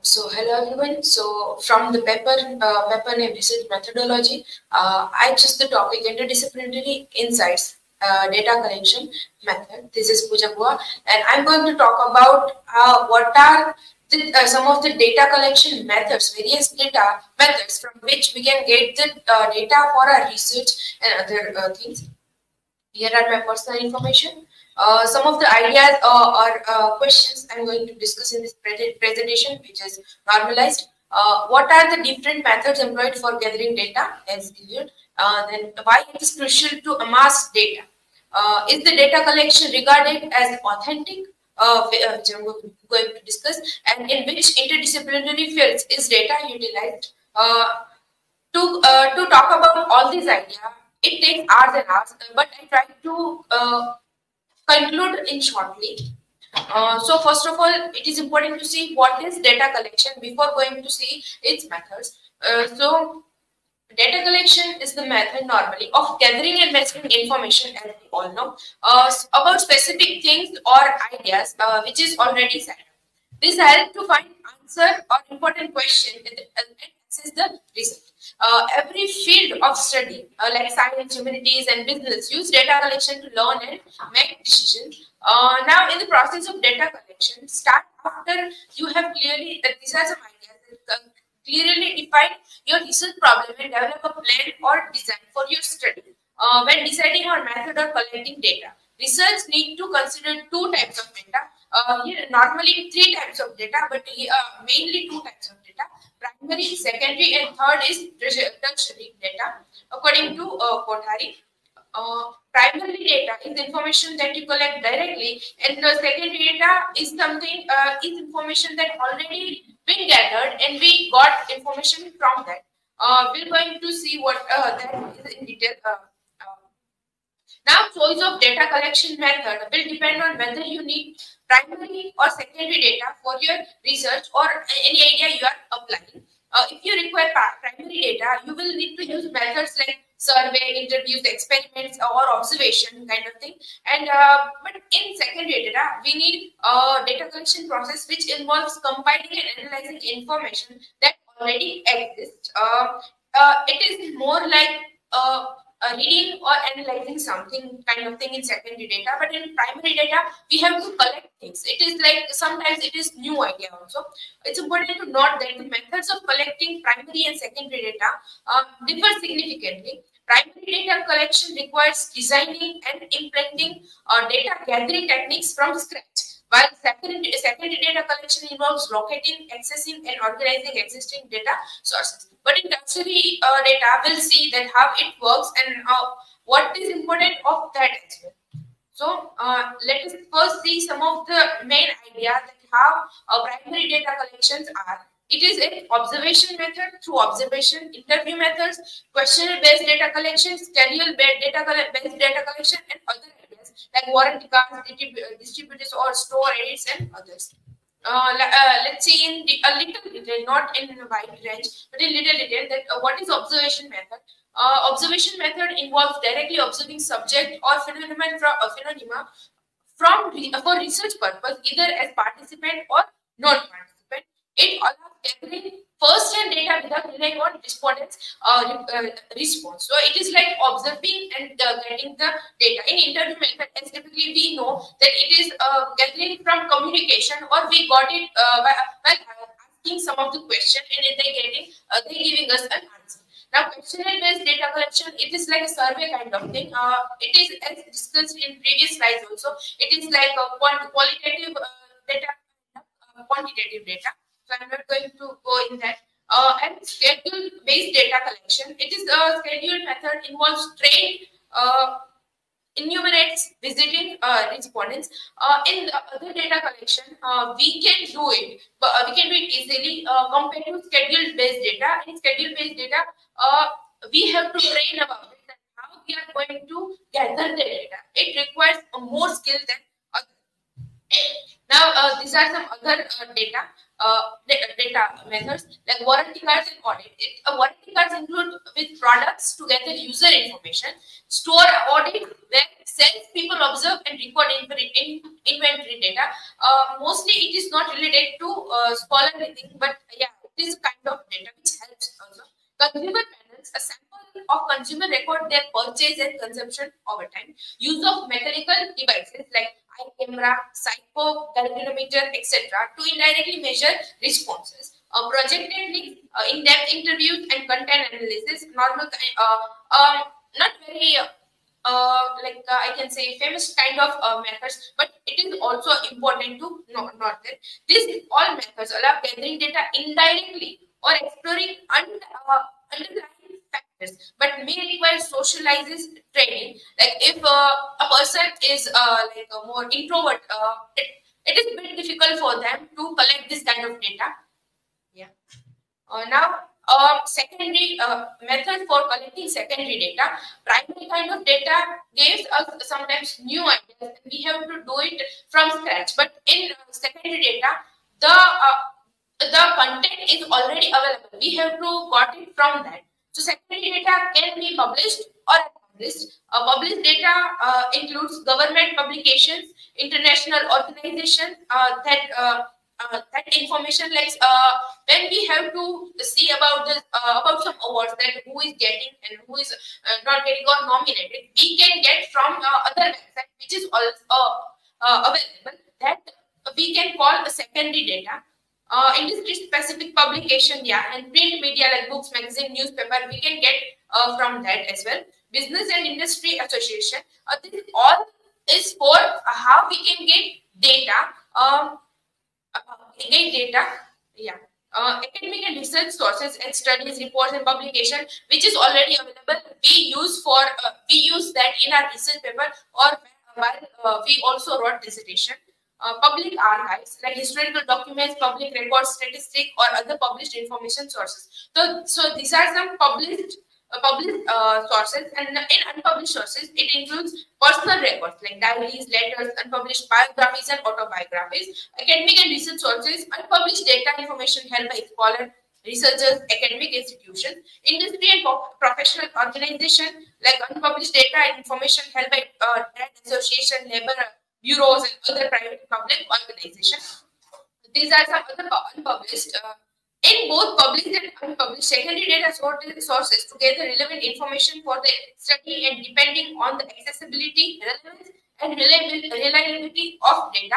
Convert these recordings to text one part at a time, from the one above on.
So hello everyone. So from the paper name research methodology, I choose the topic interdisciplinary insights data collection method. This is Pooja Bua, and I'm going to talk about what are some of the data collection methods, various data methods from which we can get the data for our research and other things. Here are my personal information. Some of the ideas or questions I'm going to discuss in this presentation, which is normalized. What are the different methods employed for gathering data, as given? Then why it is crucial to amass data? Is the data collection regarded as authentic? Which I'm going to discuss, and in which interdisciplinary fields is data utilized? To talk about all these ideas, it takes hours and hours, but I try to conclude in shortly. So first of all, it is important to see what is data collection before going to see its methods. So data collection is the method normally of gathering and measuring information, as we all know, about specific things or ideas which is already set. This helps to find answer or important question and access the result. Every field of study, like science, humanities, and business, use data collection to learn and make decisions. Now, in the process of data collection, start after you have clearly, these are some ideas that clearly define your research problem and develop a plan or design for your study. When deciding on method or collecting data, research need to consider two types of data. Here, normally three types of data, but mainly two types of data: primary, secondary, and third is tertiary data. According to Kothari, primary data is information that you collect directly, and the secondary data is something is information that already been gathered, and we got information from that. We're going to see what that is in detail. Now, choice of data collection method will depend on whether you need primary or secondary data for your research or any idea you are applying. If you require primary data, you will need to use methods like survey, interviews, experiments, or observation kind of thing. And but in secondary data, we need a data collection process which involves compiling and analyzing information that already exists. It is more like reading or analyzing something kind of thing in secondary data, but in primary data we have to collect things. It is like sometimes it is new idea also. It's important to note that the methods of collecting primary and secondary data differ significantly. Primary data collection requires designing and implementing data gathering techniques from scratch, while secondary data collection involves locating, accessing, and organizing existing data sources. But in tertiary data, we'll see that how it works and what is important of that as well. So let us first see some of the main ideas that how primary data collections are. It is an observation method through observation, interview methods, questionnaire-based data collection, schedule-based data collection, and other ideas like warranty cards, distributors or store edits, and others. Let's see in a little detail, not in a wide range, but in little detail that what is observation method. Observation method involves directly observing subject or phenomena from for research purpose, either as participant or non-participant. It allows gathering first-hand data without relying on respondents' response. So it is like observing and getting the data. In interview method, as typically we know that it is gathering from communication, or we got it by asking some of the question, and they giving us an answer. Now, questionnaire-based data collection, it is like a survey kind of thing. It is, as discussed in previous slides also, it is like a qualitative data, quantitative data. So I'm not going to go in that. And schedule-based data collection, it is a scheduled method involves trained enumerates visiting respondents. In the other data collection, we can do it, but we can do it easily compared to schedule-based data. In schedule-based data, we have to train about it, that how we are going to gather the data. It requires more skill than other. Now, these are some other data methods like warranty cards and audit. Warranty cards include with products to gather user information. Store audit, where salespeople observe and record inventory data. Mostly it is not related to scholarly thing, but yeah, it is a kind of data which helps also. Consumer panels, a sample of consumer record their purchase and consumption over time. Use of mechanical devices like eye camera, psycho, galvanometer, etc. to indirectly measure responses. Projected links, in-depth interviews and content analysis, not very I can say famous kind of methods, but it is also important to note that these all methods allow gathering data indirectly or exploring underlying factors, but may require socializes training. Like if a person is a more introvert, it is very difficult for them to collect this kind of data. Yeah. Now, secondary method for collecting secondary data. Primary kind of data gives us sometimes new ideas. We have to do it from scratch. But in secondary data, the content is already available. We have to got it from that. So secondary data can be published or unpublished. Published data includes government publications, international organizations that information, like when we have to see about the about some awards, that who is getting and who is not getting or nominated, we can get from other website which is also available, that we can call a secondary data. Industry specific publication, yeah, and print media like books, magazine, newspaper, we can get from that as well. Business and industry association, this all is for how we can get data. Get data, yeah. Academic and research sources and studies, reports, and publication, which is already available. We use that in our research paper, or while we also wrote dissertation. Public archives like historical documents, public records, statistic, or other published information sources. So these are some published sources, and in unpublished sources it includes personal records like diaries, letters, unpublished biographies and autobiographies. Academic and research sources, unpublished data information held by scholars, researchers, academic institutions. Industry and professional organization, like unpublished data and information held by trade association, labor bureaus, and other private public organizations. These are some other unpublished. In both published and unpublished, secondary data sources to gather relevant information for the study, and depending on the accessibility, relevance, and reliability of data.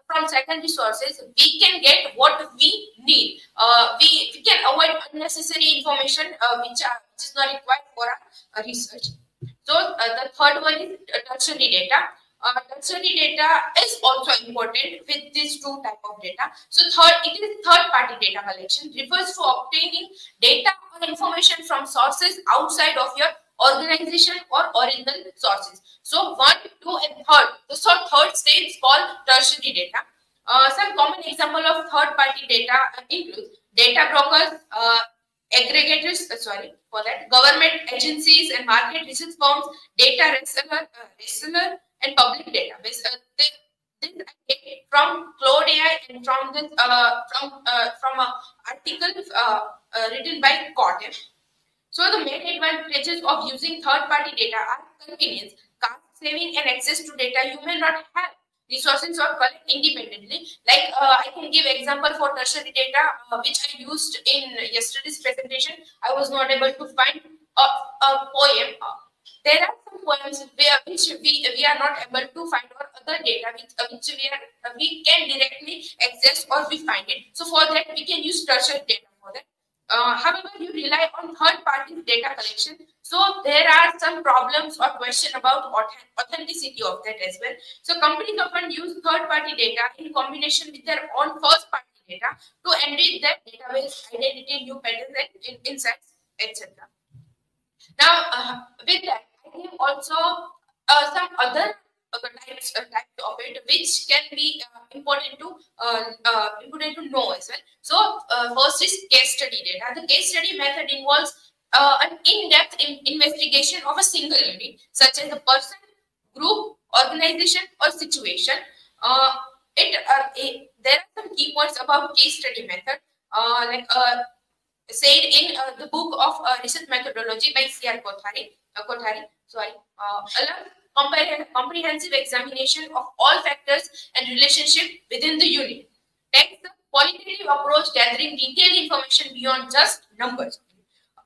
From secondary sources, we can get what we need. We can avoid unnecessary information which is not required for our research. So the third one is tertiary data. Tertiary data is also important with these two type of data. So it is third party data collection, refers to obtaining data or information from sources outside of your organization or original sources. So 1, 2, and third. So third stage is called tertiary data. Some common example of third party data include data brokers, aggregators, government agencies and market research firms, data reseller, and public database. This I get from Cloud AI and from this from an article written by Cortem. So the main advantages of using third-party data are convenience, cost saving, and access to data you may not have resources or collect independently. Like I can give example for tertiary data which I used in yesterday's presentation. I was not able to find a poem. There are some poems which we are not able to find, or other data which we can directly access or we find it. So for that we can use tertiary data for that. However, you rely on third-party data collection, so there are some problems or question about authenticity of that as well. So companies often use third-party data in combination with their own first-party data to enrich their database, identity, new patterns, and insights, etc. Now, with that, I have also some other types of it which can be important to know as well. So first is case study data. The case study method involves an in-depth investigation of a single unit, such as a person, group, organization, or situation. There are some key points about case study method, said in the book of research methodology by C.R. Kothari. comprehensive examination of all factors and relationship within the unit. Takes the qualitative approach, gathering detailed information beyond just numbers.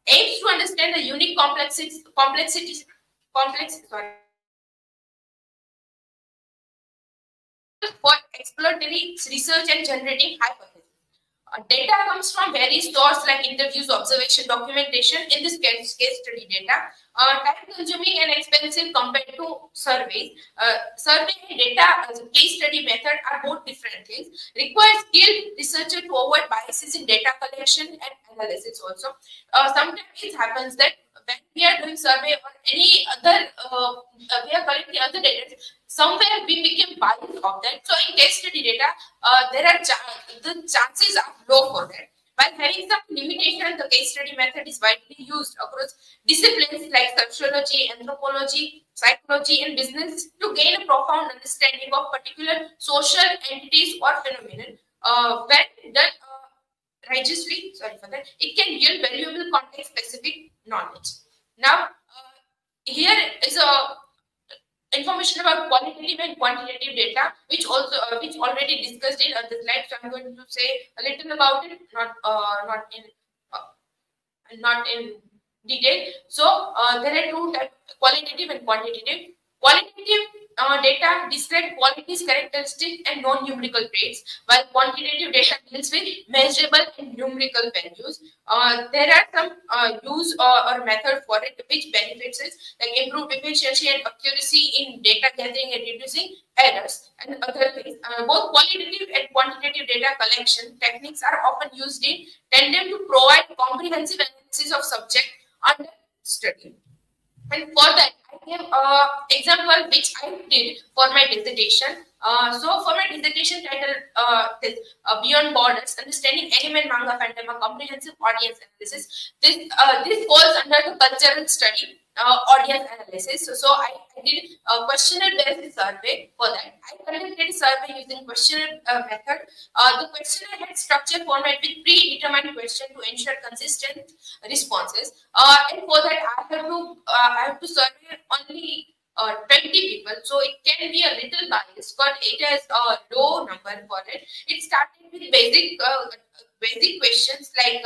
Aims to understand the unique for exploratory research and generating hypotheses. Data comes from various sources like interviews, observation, documentation. In this case study data, time-consuming and expensive compared to surveys. Survey and data as a case study method are both different things. Requires skilled researcher to avoid biases in data collection and analysis. Also, sometimes it happens that when we are doing survey or any other, we are collecting other data, somewhere we become biased of that. So in case study data, there are the chances are low for that. While having some limitation, the case study method is widely used across disciplines like sociology, anthropology, psychology, and business to gain a profound understanding of particular social entities or phenomenon. When done rigorously, sorry for that, it can yield valuable context-specific knowledge. Now, here is a information about qualitative and quantitative data, which already discussed in the slide. So I'm going to say a little about it, not in detail. So there are two types: qualitative and quantitative. Qualitative data describe qualities, characteristics, and non-numerical traits, while quantitative data deals with measurable and numerical values. There are some use or method for it, which benefits is like improved efficiency and accuracy in data gathering and reducing errors and other things. Both qualitative and quantitative data collection techniques are often used in tandem to provide comprehensive analysis of subject under study. And for that, I gave an example which I did for my dissertation. So for my dissertation title, Beyond Borders, Understanding Anime and Manga Fandom, a Comprehensive Audience Analysis. This falls under the cultural study, audience analysis. So I did a questionnaire-based survey for that. I conducted a survey using questionnaire method. The questionnaire had structured format with predetermined question to ensure consistent responses. And for that, I have to survey only 20 people, so it can be a little biased, but it has a low number for it. It started with basic questions like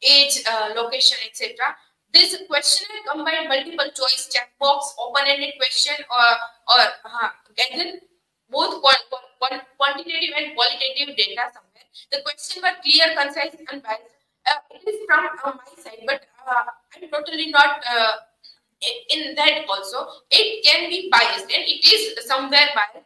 age, location, etc. This questionnaire combined multiple choice, checkbox, open-ended question, or gather both quantitative and qualitative data somewhere. The questions were clear, concise, and unbiased. It is from my side, but I'm totally not. In that also, it can be biased, and it is somewhere biased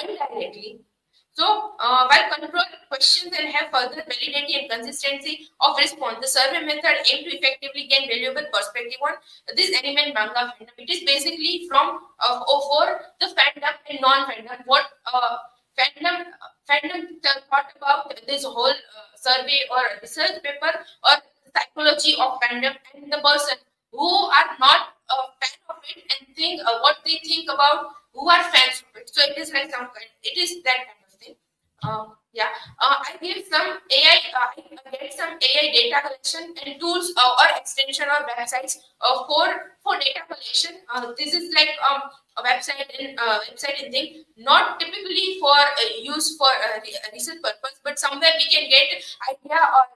indirectly. So, while control questions and have further validity and consistency of response, the survey method aimed to effectively gain valuable perspective on this anime and manga fandom. It is basically from for the fandom and non-fandom. What fandom thought about this whole survey or research paper, or psychology of fandom, and the person who are not a fan of it and think what they think about who are fans of it. So it is like some kind. It is that kind of thing. Yeah, I give some AI. I get some AI data collection and tools or extension or websites for data collection. This is like a website and thing, not typically for use for research purpose, but somewhere we can get idea or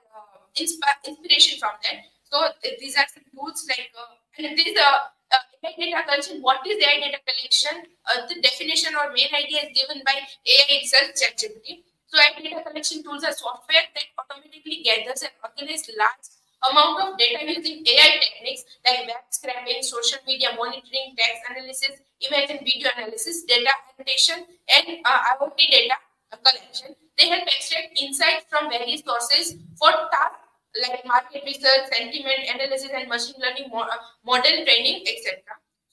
inspiration from that. So these are some tools like and this AI data collection. What is AI data collection? The definition or main idea is given by AI itself, ChatGPT. So AI data collection tools are software that automatically gathers and organizes large amount of data using AI techniques like web scraping, social media monitoring, text analysis, image and video analysis, data annotation, and IoT data collection. They help extract insights from various sources for tasks like market research, sentiment analysis, and machine learning model training, etc.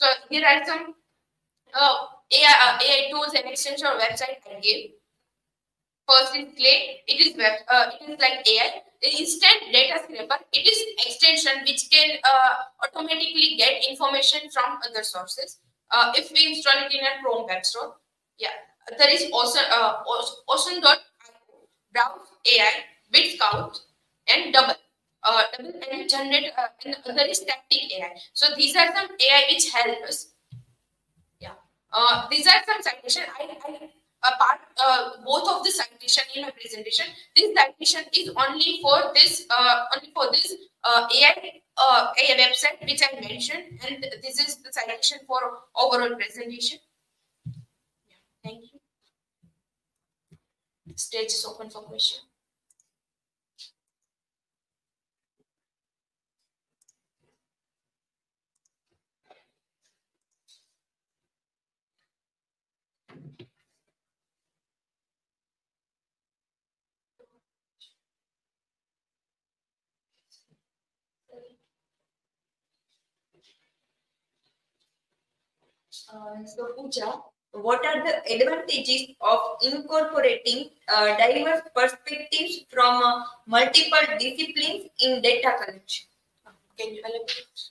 So here are some AI tools and extension website I gave. First is Clay. It is like AI. The instant data scraper. It is extension which can automatically get information from other sources. If we install it in a Chrome web store, yeah. There is also Ocean.io, Browse AI, BitScout, and Double and generate and there is Tactic AI. So these are some AI which help us. Yeah. These are some citation. Apart both of the citation in my presentation. This citation is only for this AI a website which I mentioned, and this is the citation for overall presentation. Yeah, thank you. Stage is open for question. So, Pooja, what are the advantages of incorporating diverse perspectives from multiple disciplines in data collection? Can you elaborate?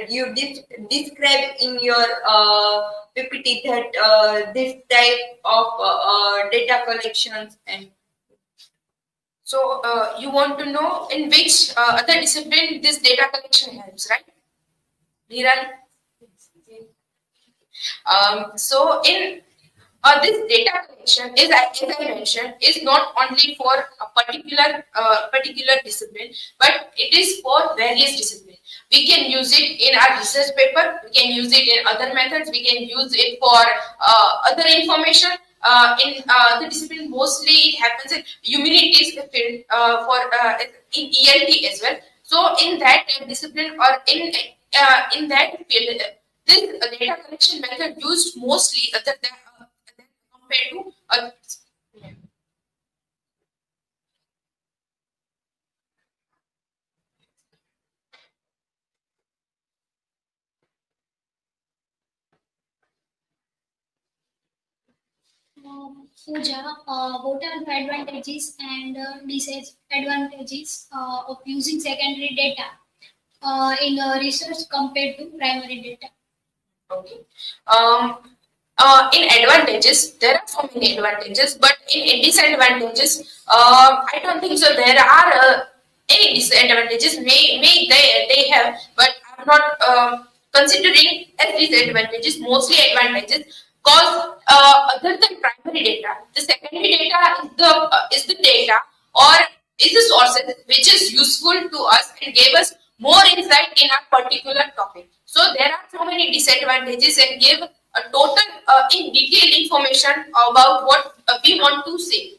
You describe in your PPT that this type of data collections and so you want to know in which other discipline this data collection helps, right? Dhiral? So in this data collection is, as I mentioned, is not only for a particular discipline, but it is for various disciplines. We can use it in our research paper. We can use it in other methods. We can use it for other information. In the discipline, mostly it happens in humanities field in ELT as well. So in that discipline or in that field, this data collection method used mostly other than compared to others. Pooja, what are the advantages and disadvantages of using secondary data in research compared to primary data? Okay. In advantages, there are so many advantages, but in disadvantages, I don't think so. There are any disadvantages. May they have, but I'm not considering as disadvantages. Mostly advantages, because other than primary data, the secondary data is the data or is the sources which is useful to us and gave us more insight in a particular topic. So there are so many disadvantages and give a total in detailed information about what we want to say.